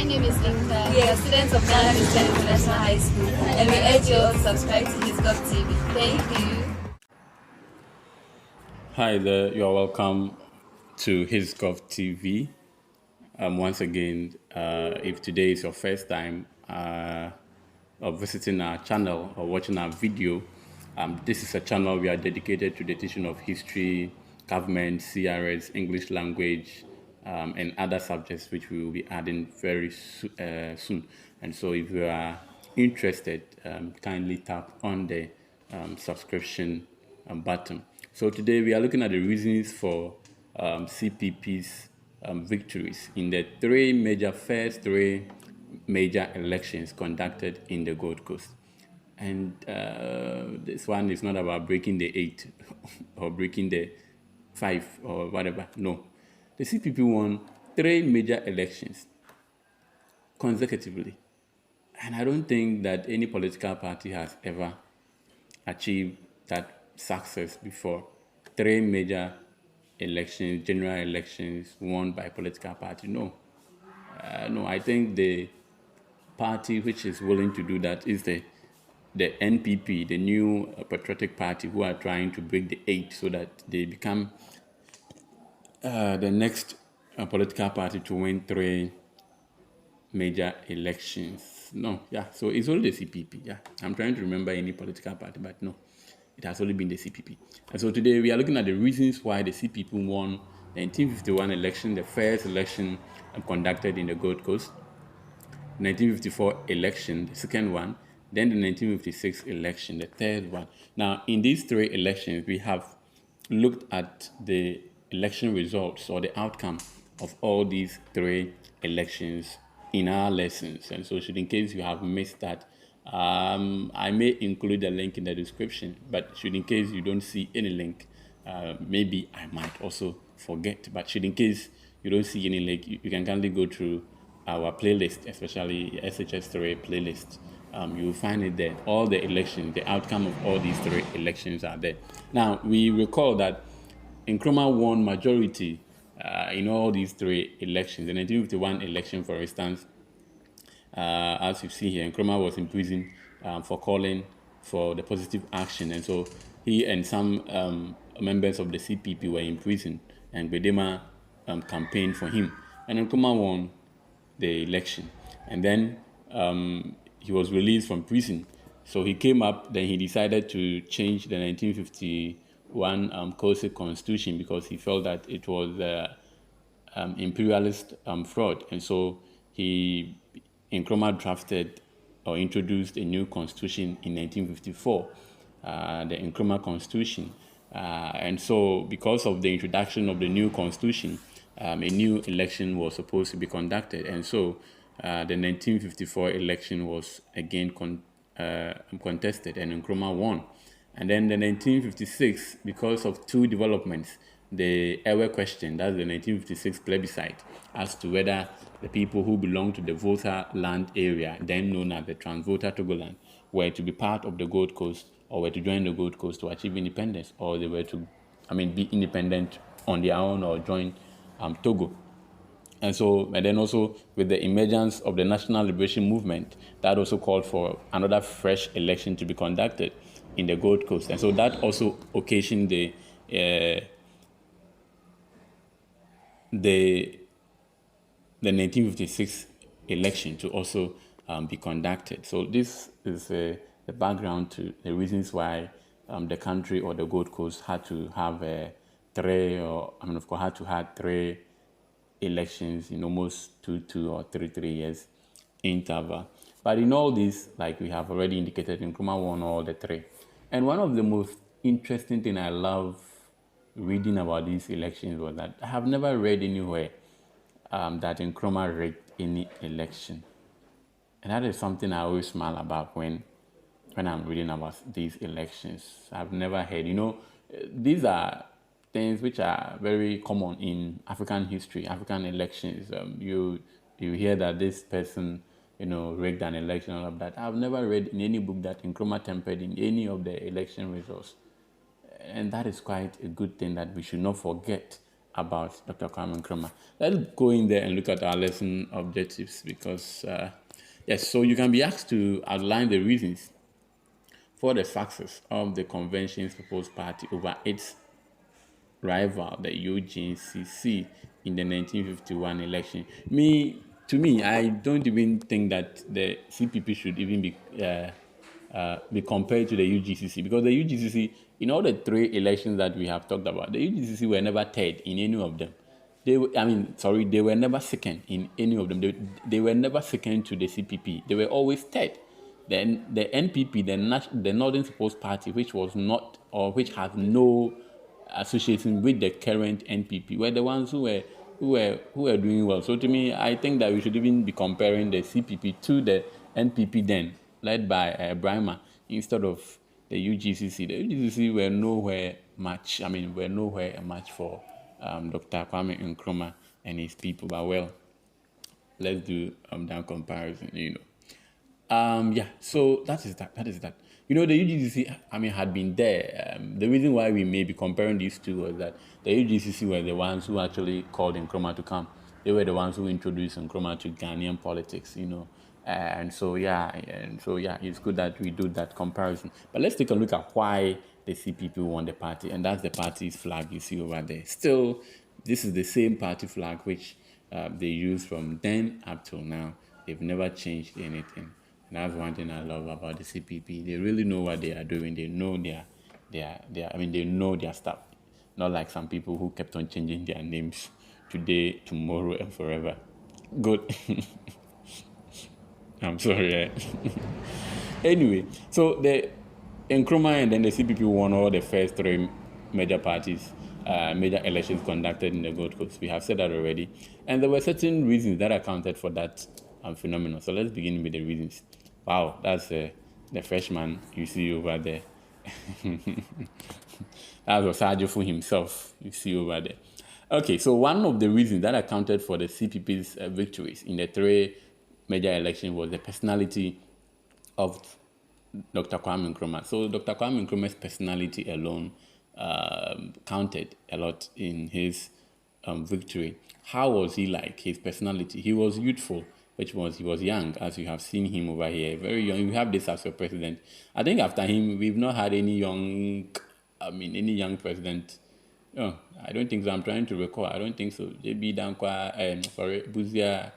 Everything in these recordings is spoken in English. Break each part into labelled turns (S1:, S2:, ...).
S1: name is Inka. We are students of Ghana Christian International High School, and we urge you all to subscribe to His Gov TV. Thank you.
S2: Hi there, you are welcome to His Gov TV. Once again, if today is your first time of visiting our channel or watching our video, this is a channel we are dedicated to the teaching of history, government, CRS, English language, and other subjects which we will be adding very soon. And so if you are interested, kindly tap on the subscription button. So today we are looking at the reasons for CPP's victories in the first three major elections conducted in the Gold Coast. And this one is not about breaking the 8 or breaking the 5 or whatever. No. The CPP won 3 major elections consecutively. And I don't think that any political party has ever achieved that success before. 3 major elections, general elections, won by political party. No. No, I think the party which is willing to do that is the NPP, the new patriotic party, who are trying to break the 8 so that they become the next political party to win 3 major elections. No, yeah, so it's only the CPP. Yeah, I'm trying to remember any political party, but no, it has only been the CPP. And so today we are looking at the reasons why the CPP won the 1951 election, the first election conducted in the Gold Coast, 1954 election, the second one, then the 1956 election, the third one. Now, in these 3 elections, we have looked at the election results or the outcome of all these 3 elections in our lessons. And so, in case you have missed that, I may include a link in the description, but in case you don't see any link, maybe I might also forget. But in case you don't see any link, you can kindly go through our playlist, especially SHS3 playlist. You will find it there. All the elections, the outcome of all these 3 elections are there. Now, we recall that Nkrumah won majority in all these 3 elections. The 1951 election, for instance, as you see here, Nkrumah was in prison for calling for the positive action. And so he and some members of the CPP were in prison, and Bedema campaigned for him. And Nkrumah won the election. And then he was released from prison. So he came up, then he decided to change the 1951 Kose constitution because he felt that it was imperialist fraud. And so Nkrumah drafted or introduced a new constitution in 1954, the Nkrumah Constitution. And so because of the introduction of the new constitution, a new election was supposed to be conducted. And so the 1954 election was again contested, and Nkrumah won. And then the 1956, because of 2 developments, the Ewe question, that's the 1956 plebiscite, as to whether the people who belong to the Volta land area, then known as the Transvolta Togoland, were to be part of the Gold Coast or were to join the Gold Coast to achieve independence, or they were to, be independent on their own or join Togo. And then also with the emergence of the National Liberation Movement, that also called for another fresh election to be conducted in the Gold Coast. And so that also occasioned the 1956 election to also be conducted. So this is the background to the reasons why the country or the Gold Coast had to have had to have 3 elections in almost 2 or 3 years interval. But in all this, like we have already indicated, Nkrumah won all the 3. And one of the most interesting thing I love reading about these elections was that I have never read anywhere that Nkrumah rigged any election. And that is something I always smile about when I'm reading about these elections. I've never heard, these are things which are very common in African history, African elections. You hear that this person, rigged an election, all of that. I've never read in any book that Nkrumah tampered in any of the election results. And that is quite a good thing that we should not forget about Dr. Kwame Nkrumah. Let's go in there and look at our lesson objectives because, yes, so you can be asked to outline the reasons for the success of the convention's proposed party over its rival, the UGCC, in the 1951 election. To me, I don't even think that the CPP should even be compared to the UGCC because the UGCC, in all the three elections that we have talked about, the UGCC were never third in any of them. They were never second in any of them. They were never second to the CPP. They were always third. Then the NPP, the Northern People's Party, which was not or which has no association with the current NPP, were the ones who were doing well. So to me, I think that we should even be comparing the CPP to the NPP then, led by Brahma, instead of the UGCC. The UGCC were nowhere match. Were nowhere a match for Dr. Kwame Nkrumah and his people. But well, let's do that comparison. So that is that. The UGCC, had been there. The reason why we may be comparing these two was that the UGCC were the ones who actually called Nkrumah to come. They were the ones who introduced Nkrumah to Ghanaian politics, it's good that we do that comparison. But let's take a look at why the CPP won the party, and that's the party's flag you see over there. Still, this is the same party flag which they used from then up till now. They've never changed anything. And that's one thing I love about the CPP. They really know what they are doing. They know they know their stuff. Not like some people who kept on changing their names today, tomorrow, and forever. Good. I'm sorry. Anyway, so the Nkrumah and then the CPP won all the first three major parties, major elections conducted in the Gold Coast. We have said that already. And there were certain reasons that accounted for that phenomenon. So let's begin with the reasons. Wow, that's the freshman you see over there. That was Osagyefo himself you see over there. Okay, so one of the reasons that accounted for the CPP's victories in the three major elections was the personality of Dr. Kwame Nkrumah. So Dr. Kwame Nkrumah's personality alone counted a lot in his victory. How was he like? His personality. He was youthful, he was young, as you have seen him over here, very young. You have this as your president. I think after him, we've not had any young president. Oh, I don't think so. I'm trying to recall. I don't think so. JB Dankwa, Buzia,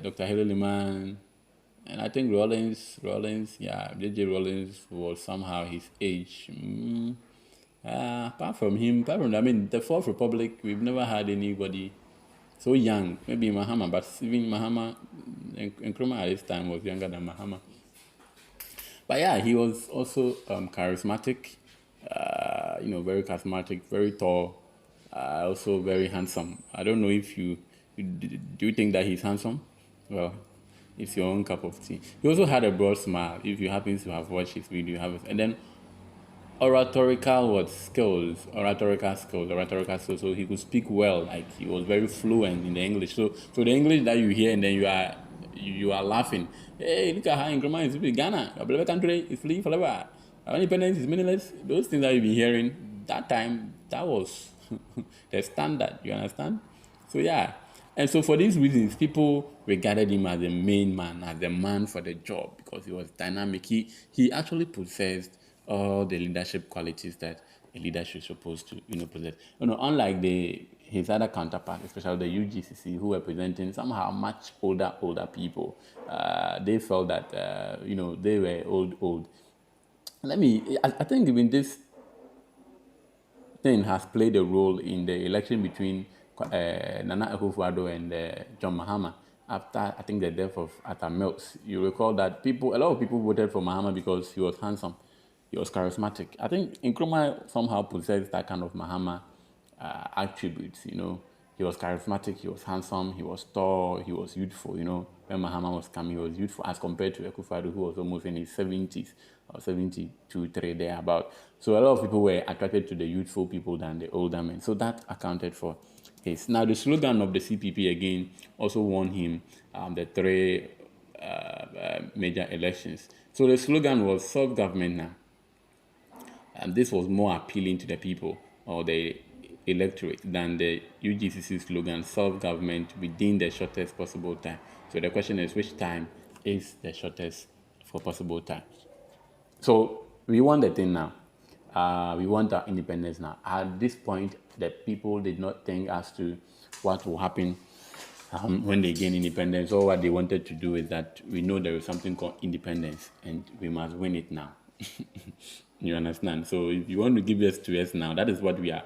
S2: Dr. Haley Liman, and I think Rawlings, JJ Rawlings was somehow his age. Apart from the Fourth Republic, we've never had anybody so young. Maybe Mahama, but even Mahama, Nkrumah at this time was younger than Mahama. But yeah, he was also charismatic, very charismatic, very tall, also very handsome. I don't know if do you think that he's handsome? Well, it's your own cup of tea. He also had a broad smile. If you happen to have watched his video, and then oratorical skills. So he could speak well. Like he was very fluent in the English. So the English that you hear and then you are laughing. Hey, look at how Nkrumah is speaking. Ghana, a beloved country is free forever. Our independence is meaningless. Those things that you've been hearing that time, that was the standard. You understand? So yeah. And so for these reasons, people regarded him as the main man, as the man for the job, because he was dynamic. He actually possessed all the leadership qualities that a leader should supposed to possess. Unlike his other counterpart, especially the UGCC, who were presenting somehow much older people. They felt that they were old. I think even this thing has played a role in the election between Nana Akufo-Addo and John Mahama after, I think, the death of Atta Mills. You recall that a lot of people voted for Mahama because he was handsome, he was charismatic. I think Nkrumah somehow possessed that kind of Mahama attributes. He was charismatic, he was handsome, he was tall, he was youthful. When Mahama was coming, he was youthful as compared to Akufo-Addo, who was almost in his 70s or 72, 3 thereabout. So a lot of people were attracted to the youthful people than the older men. So that accounted for his. Now, the slogan of the CPP again also won him the three major elections. So the slogan was self-government now. And this was more appealing to the people, or the electorate than the UGCC slogan, solve government within the shortest possible time. So the question is, which time is the shortest for possible time? So we want the thing now. We want our independence now. At this point, the people did not think as to what will happen when they gain independence. All what they wanted to do is that we know there is something called independence and we must win it now. You understand? So if you want to give us to us now, that is what we are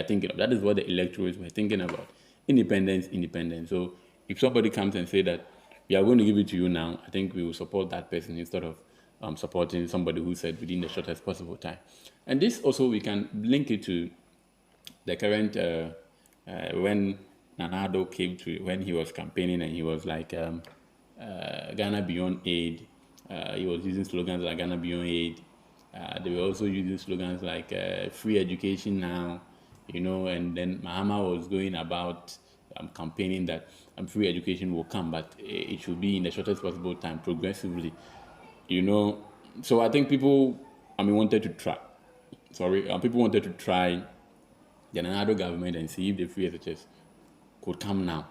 S2: thinking of. That is what the electorates were thinking about. Independence, independence. So if somebody comes and say that we are going to give it to you now, I think we will support that person instead of supporting somebody who said within the shortest possible time. And this also we can link it to the current when Nanado came to when he was campaigning and he was like Ghana Beyond Aid. He was using slogans like Ghana Beyond Aid. They were also using slogans like free education now, and then Mahama was going about campaigning that free education will come, but it should be in the shortest possible time, progressively, So I think people, wanted to try. People wanted to try the Nanado government and see if the free SHS could come now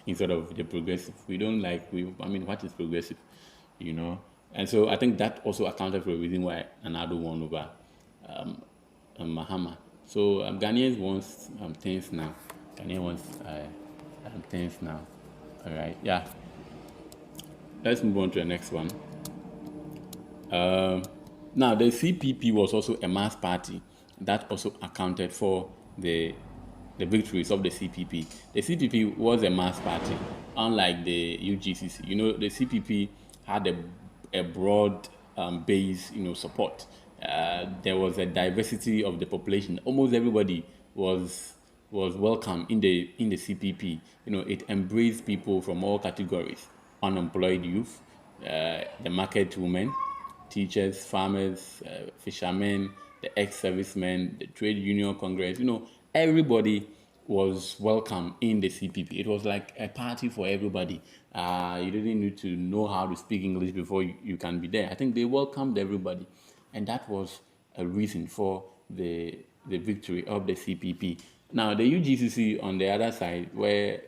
S2: instead of the progressive. We don't like, what is progressive, And so I think that also accounted for the reason why Nanado won over Mahama. So Ghanaians want things now. Ghanaians want things now. All right, yeah. Let's move on to the next one. Now, the CPP was also a mass party that also accounted for the victories of the CPP. The CPP was a mass party, unlike the UGCC. The CPP had a broad base, support. There was a diversity of the population. Almost everybody was welcome in the CPP. It embraced people from all categories: unemployed youth, the market women, teachers, farmers, fishermen, the ex-servicemen, the trade union congress. Everybody was welcome in the CPP. It was like a party for everybody. You didn't need to know how to speak English before you can be there. I think they welcomed everybody, and that was a reason for the victory of the CPP. Now, the UGCC on the other side were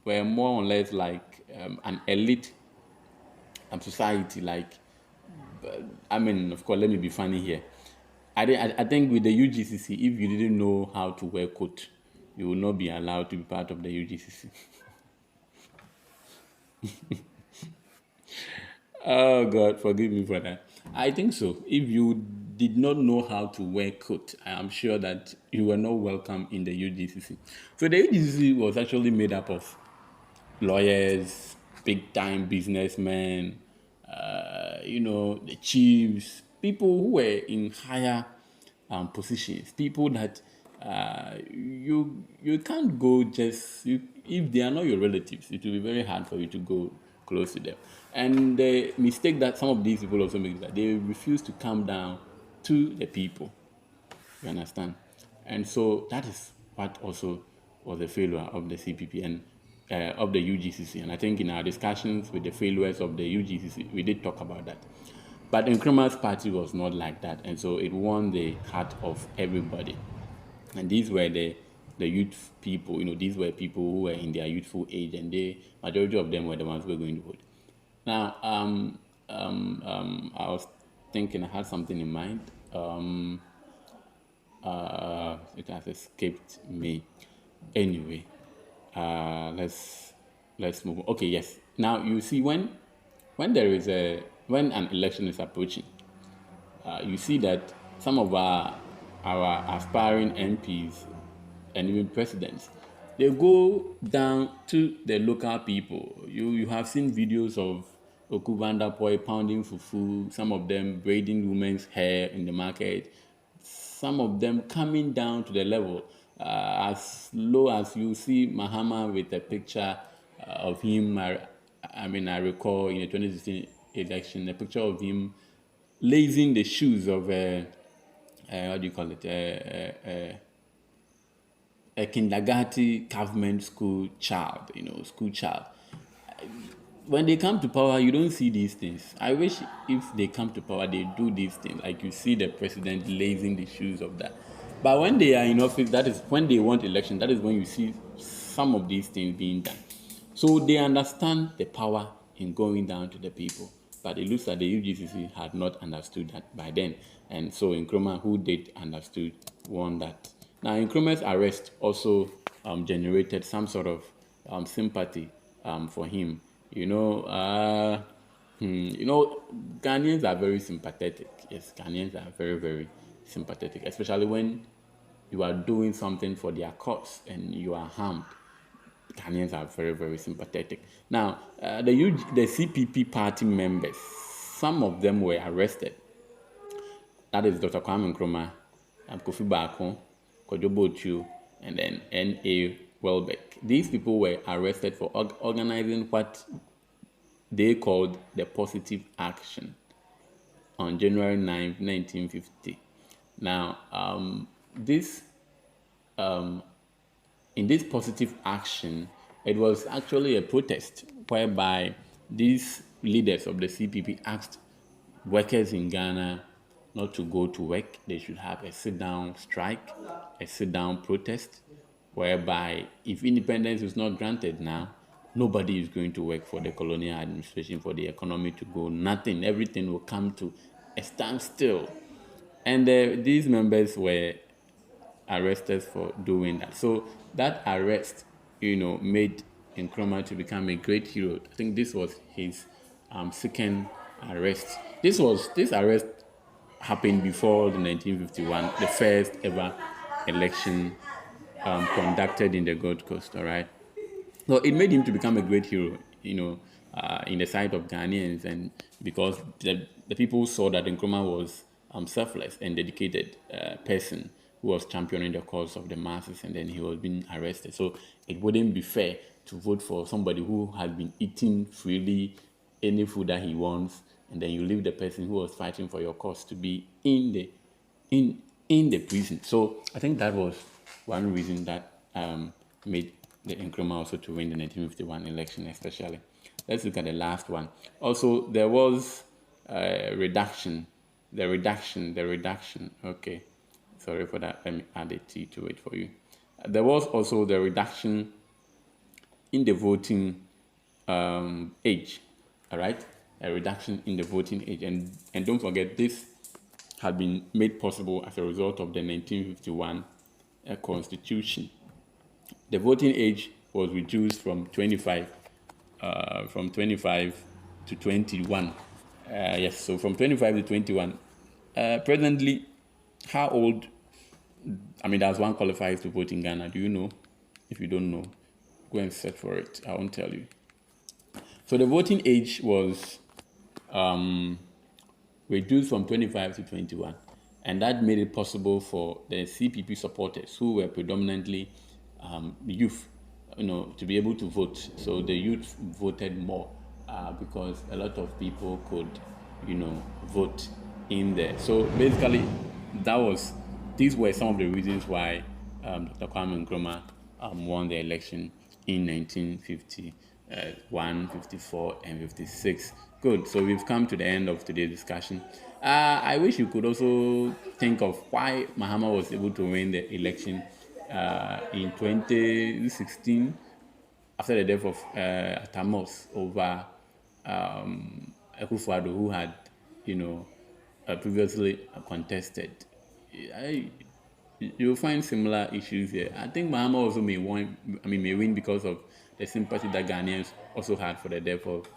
S2: more or less like an elite society, like. Of course, let me be funny here. I think with the UGCC, if you didn't know how to wear coat, you will not be allowed to be part of the UGCC. Oh God, forgive me for that. I think so. If you did not know how to wear coat, I am sure that you were not welcome in the UGCC. So the UGCC was actually made up of lawyers, big-time businessmen, the chiefs, people who were in higher positions, people that you can't go if they are not your relatives, it will be very hard for you to go close to them. And the mistake that some of these people also make is that they refuse to come down to the people. You understand? And so that is what also was the failure of the CPP and of the UGCC. And I think in our discussions with the failures of the UGCC, we did talk about that. But Nkrumah's party was not like that. And so it won the heart of everybody. And these were the youth people, these were people who were in their youthful age, and the majority of them were the ones who were going to vote. Now, I was thinking, I had something in mind. It has escaped me. Anyway, let's move on. Okay, yes. Now you see when an election is approaching, you see that some of our aspiring MPs and even presidents, they go down to the local people. You have seen videos of Okubanda Poi pounding fufu, some of them braiding women's hair in the market, some of them coming down to the level as low as you see Mahama with a picture of him. I recall in the 2016 election, a picture of him lacing the shoes of what do you call it? A kindergarten government school child, school child. When they come to power, you don't see these things. I wish if they come to power, they do these things. Like you see the president lacing the shoes of that. But when they are in office, that is when they want election, that is when you see some of these things being done. So they understand the power in going down to the people. But it looks like the UGCC had not understood that by then. And so Nkrumah, who did understood, won that. Now Nkrumah's arrest also generated some sort of sympathy for him. Ghanaians are very sympathetic. Yes, Ghanaians are very, very sympathetic, especially when you are doing something for their cause and you are harmed. Ghanaians are very, very sympathetic. Now, the CPP party members, some of them were arrested. That is Dr. Kwame Nkrumah, Kofi Baako, Kojo Botu, and then N.A. Welbeck. These people were arrested for organizing what they called the positive action on January 9, 1950. Now, in this positive action, it was actually a protest whereby these leaders of the CPP asked workers in Ghana not to go to work. They should have a sit-down strike, a sit-down protest, whereby if independence is not granted now, nobody is going to work for the colonial administration, for the economy to go, nothing. Everything will come to a standstill. And these members were arrested for doing that. So that arrest, made Nkrumah to become a great hero. I think this was his second arrest. This arrest happened before the 1951, the first ever election conducted in the Gold Coast. All right. So it made him to become a great hero, in the sight of Ghanaians, and because the people saw that Nkrumah was selfless and dedicated person who was championing the cause of the masses, and then he was being arrested. So it wouldn't be fair to vote for somebody who has been eating freely any food that he wants, and then you leave the person who was fighting for your cause to be in the prison. So I think that was one reason that made the Nkrumah also to win the 1951 election, especially. Let's look at the last one. Also, there was reduction. The reduction. Okay, sorry for that. Let me add a T to it for you. There was also the reduction in the voting age. All right, a reduction in the voting age, and don't forget this had been made possible as a result of the 1951 Constitution. The voting age was reduced from 25 to 21. Yes, so from 25 to 21. Presently, how old? Does one qualify to vote in Ghana? Do you know? If you don't know, go and search for it. I won't tell you. So the voting age was reduced from 25 to 21, and that made it possible for the CPP supporters, who were predominantly youth, to be able to vote. So the youth voted more because a lot of people could, vote in there. So basically, these were some of the reasons why Dr. Kwame Nkrumah won the election in 1951, 54, and 56. Good. So we've come to the end of today's discussion. I wish you could also think of why Mahama was able to win the election in 2016 after the death of Atamos over Akufo-Addo, who had, previously contested. You'll find similar issues here. I think Mahama also may win because of the sympathy that Ghanaians also had for the death of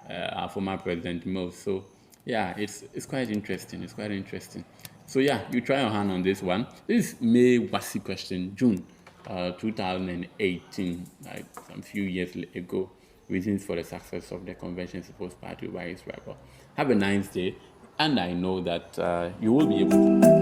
S2: our former president Mills. So yeah, it's quite interesting. It's quite interesting. So yeah, you try your hand on this one. This is May Wasi question, June 2018, like some few years ago. Reasons for the success of the convention supposed party by its rival. Have a nice day, and I know that you will be able to